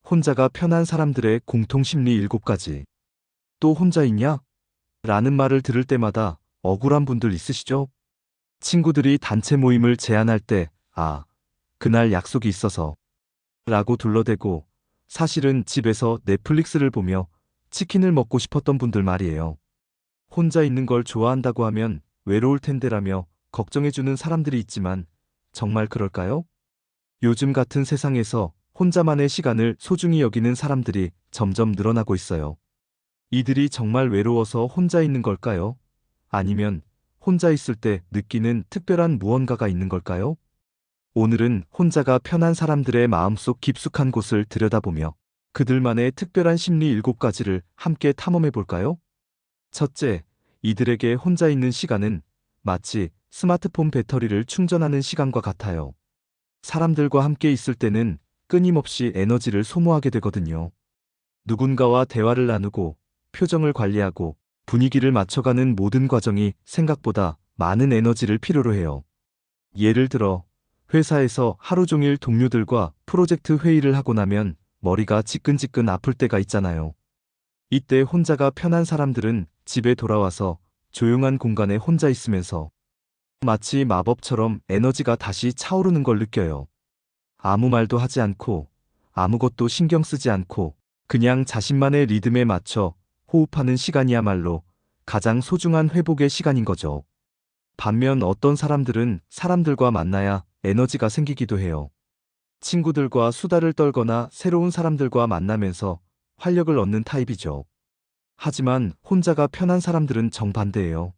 혼자가 편한 사람들의 공통심리 7가지. 또 혼자 있냐? 라는 말을 들을 때마다 억울한 분들 있으시죠? 친구들이 단체 모임을 제안할 때, 그날 약속이 있어서 라고 둘러대고 사실은 집에서 넷플릭스를 보며 치킨을 먹고 싶었던 분들 말이에요. 혼자 있는 걸 좋아한다고 하면 외로울 텐데라며 걱정해주는 사람들이 있지만 정말 그럴까요? 요즘 같은 세상에서 혼자만의 시간을 소중히 여기는 사람들이 점점 늘어나고 있어요. 이들이 정말 외로워서 혼자 있는 걸까요? 아니면 혼자 있을 때 느끼는 특별한 무언가가 있는 걸까요? 오늘은 혼자가 편한 사람들의 마음속 깊숙한 곳을 들여다보며 그들만의 특별한 심리 7가지를 함께 탐험해 볼까요? 첫째, 이들에게 혼자 있는 시간은 마치 스마트폰 배터리를 충전하는 시간과 같아요. 사람들과 함께 있을 때는 끊임없이 에너지를 소모하게 되거든요. 누군가와 대화를 나누고 표정을 관리하고 분위기를 맞춰가는 모든 과정이 생각보다 많은 에너지를 필요로 해요. 예를 들어 회사에서 하루 종일 동료들과 프로젝트 회의를 하고 나면 머리가 지끈지끈 아플 때가 있잖아요. 이때 혼자가 편한 사람들은 집에 돌아와서 조용한 공간에 혼자 있으면서 마치 마법처럼 에너지가 다시 차오르는 걸 느껴요. 아무 말도 하지 않고 아무것도 신경 쓰지 않고 그냥 자신만의 리듬에 맞춰 호흡하는 시간이야말로 가장 소중한 회복의 시간인 거죠. 반면 어떤 사람들은 사람들과 만나야 에너지가 생기기도 해요. 친구들과 수다를 떨거나 새로운 사람들과 만나면서 활력을 얻는 타입이죠. 하지만 혼자가 편한 사람들은 정반대예요.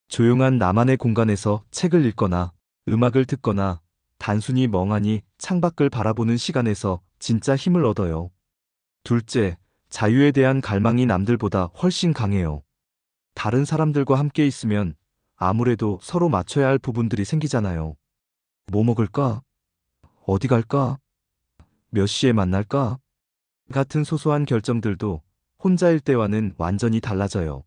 조용한 나만의 공간에서 책을 읽거나 음악을 듣거나 단순히 멍하니 창밖을 바라보는 시간에서 진짜 힘을 얻어요. 둘째, 자유에 대한 갈망이 남들보다 훨씬 강해요. 다른 사람들과 함께 있으면 아무래도 서로 맞춰야 할 부분들이 생기잖아요. 뭐 먹을까? 어디 갈까? 몇 시에 만날까? 같은 소소한 결정들도 혼자일 때와는 완전히 달라져요.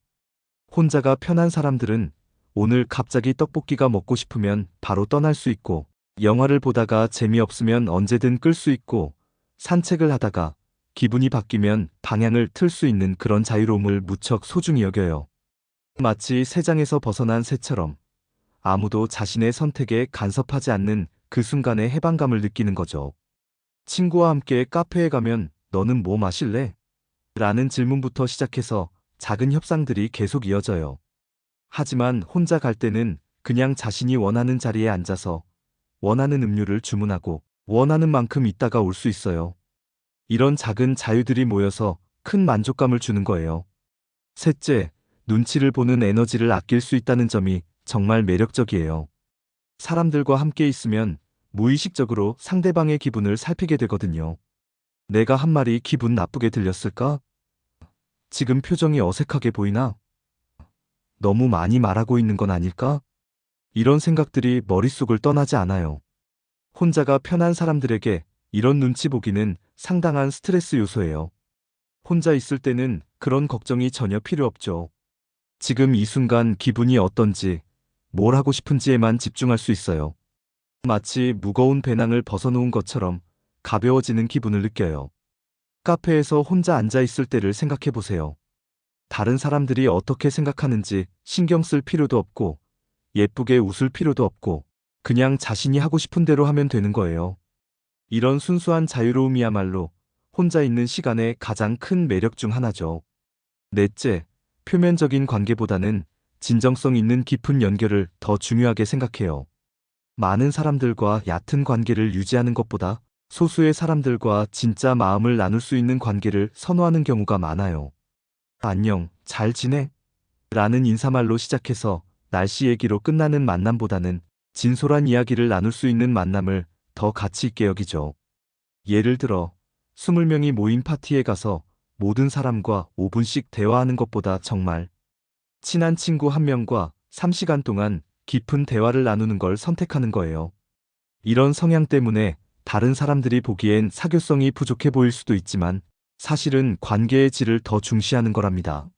혼자가 편한 사람들은 오늘 갑자기 떡볶이가 먹고 싶으면 바로 떠날 수 있고, 영화를 보다가 재미없으면 언제든 끌 수 있고, 산책을 하다가 기분이 바뀌면 방향을 틀 수 있는 그런 자유로움을 무척 소중히 여겨요. 마치 새장에서 벗어난 새처럼 아무도 자신의 선택에 간섭하지 않는 그 순간의 해방감을 느끼는 거죠. 친구와 함께 카페에 가면 너는 뭐 마실래? 라는 질문부터 시작해서 작은 협상들이 계속 이어져요. 하지만 혼자 갈 때는 그냥 자신이 원하는 자리에 앉아서 원하는 음료를 주문하고 원하는 만큼 있다가 올 수 있어요. 이런 작은 자유들이 모여서 큰 만족감을 주는 거예요. 셋째, 눈치를 보는 에너지를 아낄 수 있다는 점이 정말 매력적이에요. 사람들과 함께 있으면 무의식적으로 상대방의 기분을 살피게 되거든요. 내가 한 말이 기분 나쁘게 들렸을까? 지금 표정이 어색하게 보이나? 너무 많이 말하고 있는 건 아닐까? 이런 생각들이 머릿속을 떠나지 않아요. 혼자가 편한 사람들에게 이런 눈치 보기는 상당한 스트레스 요소예요. 혼자 있을 때는 그런 걱정이 전혀 필요 없죠. 지금 이 순간 기분이 어떤지, 뭘 하고 싶은지에만 집중할 수 있어요. 마치 무거운 배낭을 벗어놓은 것처럼 가벼워지는 기분을 느껴요. 카페에서 혼자 앉아 있을 때를 생각해 보세요. 다른 사람들이 어떻게 생각하는지 신경 쓸 필요도 없고, 예쁘게 웃을 필요도 없고, 그냥 자신이 하고 싶은 대로 하면 되는 거예요. 이런 순수한 자유로움이야말로 혼자 있는 시간의 가장 큰 매력 중 하나죠. 넷째, 표면적인 관계보다는 진정성 있는 깊은 연결을 더 중요하게 생각해요. 많은 사람들과 얕은 관계를 유지하는 것보다 소수의 사람들과 진짜 마음을 나눌 수 있는 관계를 선호하는 경우가 많아요. 안녕, 잘 지내? 라는 인사말로 시작해서 날씨 얘기로 끝나는 만남보다는 진솔한 이야기를 나눌 수 있는 만남을 더 가치 있게 여기죠. 예를 들어 20명이 모인 파티에 가서 모든 사람과 5분씩 대화하는 것보다 정말 친한 친구 한 명과 3시간 동안 깊은 대화를 나누는 걸 선택하는 거예요. 이런 성향 때문에 다른 사람들이 보기엔 사교성이 부족해 보일 수도 있지만 사실은 관계의 질을 더 중시하는 거랍니다.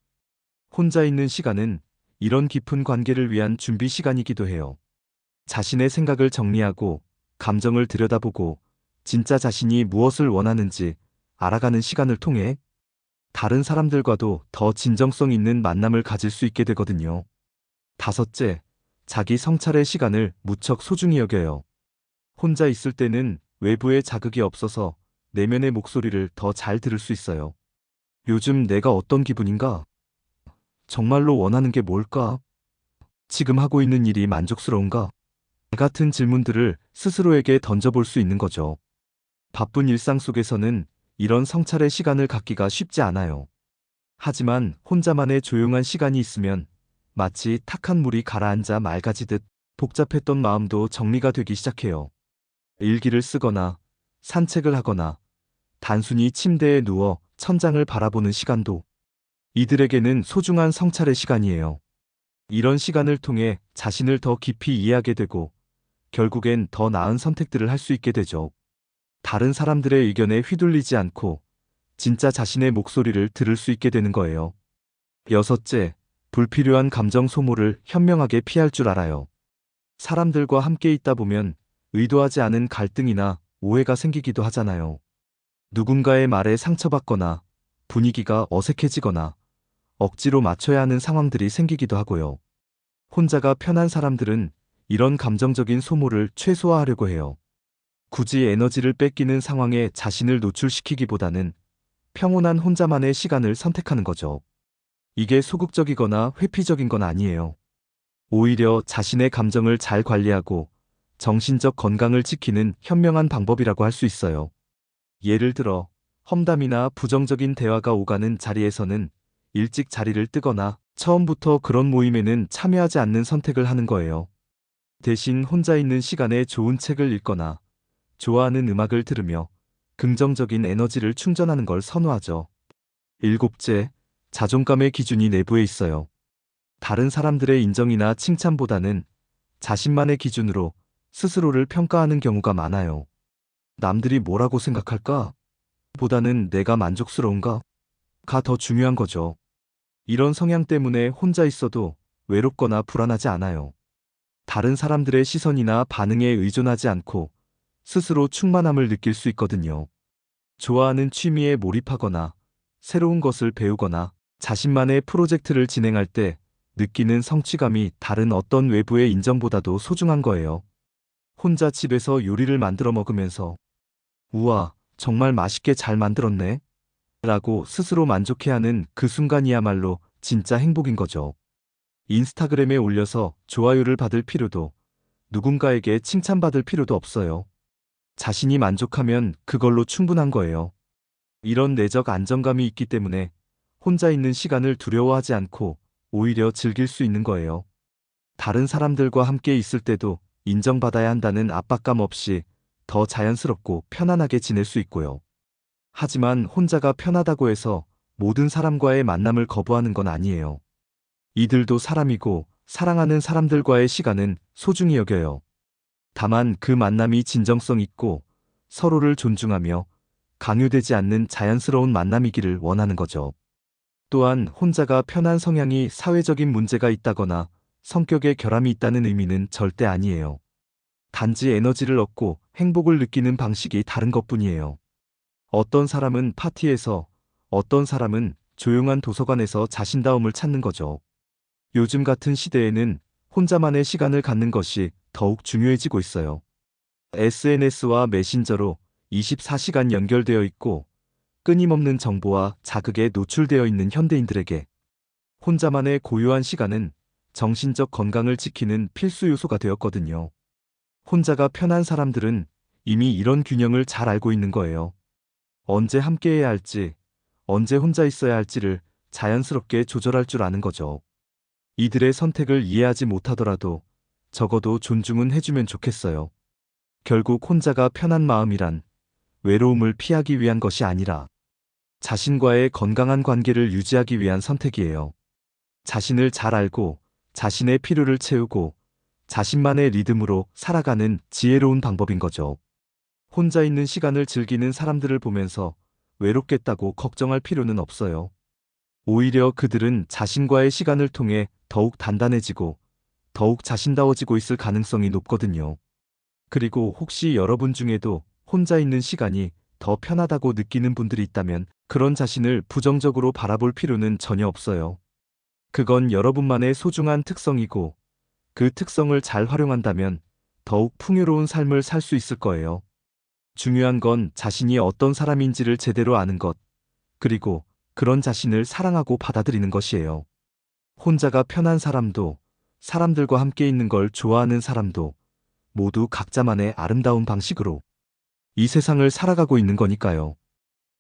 혼자 있는 시간은 이런 깊은 관계를 위한 준비 시간이기도 해요. 자신의 생각을 정리하고 감정을 들여다보고 진짜 자신이 무엇을 원하는지 알아가는 시간을 통해 다른 사람들과도 더 진정성 있는 만남을 가질 수 있게 되거든요. 다섯째, 자기 성찰의 시간을 무척 소중히 여겨요. 혼자 있을 때는 외부의 자극이 없어서 내면의 목소리를 더 잘 들을 수 있어요. 요즘 내가 어떤 기분인가? 정말로 원하는 게 뭘까? 지금 하고 있는 일이 만족스러운가? 같은 질문들을 스스로에게 던져볼 수 있는 거죠. 바쁜 일상 속에서는 이런 성찰의 시간을 갖기가 쉽지 않아요. 하지만 혼자만의 조용한 시간이 있으면 마치 탁한 물이 가라앉아 맑아지듯 복잡했던 마음도 정리가 되기 시작해요. 일기를 쓰거나 산책을 하거나 단순히 침대에 누워 천장을 바라보는 시간도 이들에게는 소중한 성찰의 시간이에요. 이런 시간을 통해 자신을 더 깊이 이해하게 되고 결국엔 더 나은 선택들을 할 수 있게 되죠. 다른 사람들의 의견에 휘둘리지 않고 진짜 자신의 목소리를 들을 수 있게 되는 거예요. 여섯째, 불필요한 감정 소모를 현명하게 피할 줄 알아요. 사람들과 함께 있다 보면 의도하지 않은 갈등이나 오해가 생기기도 하잖아요. 누군가의 말에 상처받거나 분위기가 어색해지거나 억지로 맞춰야 하는 상황들이 생기기도 하고요. 혼자가 편한 사람들은 이런 감정적인 소모를 최소화하려고 해요. 굳이 에너지를 뺏기는 상황에 자신을 노출시키기보다는 평온한 혼자만의 시간을 선택하는 거죠. 이게 소극적이거나 회피적인 건 아니에요. 오히려 자신의 감정을 잘 관리하고 정신적 건강을 지키는 현명한 방법이라고 할 수 있어요. 예를 들어 험담이나 부정적인 대화가 오가는 자리에서는 일찍 자리를 뜨거나 처음부터 그런 모임에는 참여하지 않는 선택을 하는 거예요. 대신 혼자 있는 시간에 좋은 책을 읽거나 좋아하는 음악을 들으며 긍정적인 에너지를 충전하는 걸 선호하죠. 일곱째, 자존감의 기준이 내부에 있어요. 다른 사람들의 인정이나 칭찬보다는 자신만의 기준으로 스스로를 평가하는 경우가 많아요. 남들이 뭐라고 생각할까? 보다는 내가 만족스러운가? 가 더 중요한 거죠. 이런 성향 때문에 혼자 있어도 외롭거나 불안하지 않아요. 다른 사람들의 시선이나 반응에 의존하지 않고 스스로 충만함을 느낄 수 있거든요. 좋아하는 취미에 몰입하거나 새로운 것을 배우거나 자신만의 프로젝트를 진행할 때 느끼는 성취감이 다른 어떤 외부의 인정보다도 소중한 거예요. 혼자 집에서 요리를 만들어 먹으면서 우와, 정말 맛있게 잘 만들었네 라고 스스로 만족해하는 그 순간이야말로 진짜 행복인 거죠. 인스타그램에 올려서 좋아요를 받을 필요도 누군가에게 칭찬받을 필요도 없어요. 자신이 만족하면 그걸로 충분한 거예요. 이런 내적 안정감이 있기 때문에 혼자 있는 시간을 두려워하지 않고 오히려 즐길 수 있는 거예요. 다른 사람들과 함께 있을 때도 인정받아야 한다는 압박감 없이 더 자연스럽고 편안하게 지낼 수 있고요. 하지만 혼자가 편하다고 해서 모든 사람과의 만남을 거부하는 건 아니에요. 이들도 사람이고 사랑하는 사람들과의 시간은 소중히 여겨요. 다만 그 만남이 진정성 있고 서로를 존중하며 강요되지 않는 자연스러운 만남이기를 원하는 거죠. 또한 혼자가 편한 성향이 사회적인 문제가 있다거나 성격에 결함이 있다는 의미는 절대 아니에요. 단지 에너지를 얻고 행복을 느끼는 방식이 다른 것뿐이에요. 어떤 사람은 파티에서, 어떤 사람은 조용한 도서관에서 자신다움을 찾는 거죠. 요즘 같은 시대에는 혼자만의 시간을 갖는 것이 더욱 중요해지고 있어요. SNS와 메신저로 24시간 연결되어 있고 끊임없는 정보와 자극에 노출되어 있는 현대인들에게 혼자만의 고요한 시간은 정신적 건강을 지키는 필수 요소가 되었거든요. 혼자가 편한 사람들은 이미 이런 균형을 잘 알고 있는 거예요. 언제 함께해야 할지, 언제 혼자 있어야 할지를 자연스럽게 조절할 줄 아는 거죠. 이들의 선택을 이해하지 못하더라도 적어도 존중은 해주면 좋겠어요. 결국 혼자가 편한 마음이란 외로움을 피하기 위한 것이 아니라 자신과의 건강한 관계를 유지하기 위한 선택이에요. 자신을 잘 알고 자신의 필요를 채우고 자신만의 리듬으로 살아가는 지혜로운 방법인 거죠. 혼자 있는 시간을 즐기는 사람들을 보면서 외롭겠다고 걱정할 필요는 없어요. 오히려 그들은 자신과의 시간을 통해 더욱 단단해지고 더욱 자신다워지고 있을 가능성이 높거든요. 그리고 혹시 여러분 중에도 혼자 있는 시간이 더 편하다고 느끼는 분들이 있다면 그런 자신을 부정적으로 바라볼 필요는 전혀 없어요. 그건 여러분만의 소중한 특성이고 그 특성을 잘 활용한다면 더욱 풍요로운 삶을 살 수 있을 거예요. 중요한 건 자신이 어떤 사람인지를 제대로 아는 것, 그리고 그런 자신을 사랑하고 받아들이는 것이에요. 혼자가 편한 사람도, 사람들과 함께 있는 걸 좋아하는 사람도 모두 각자만의 아름다운 방식으로 이 세상을 살아가고 있는 거니까요.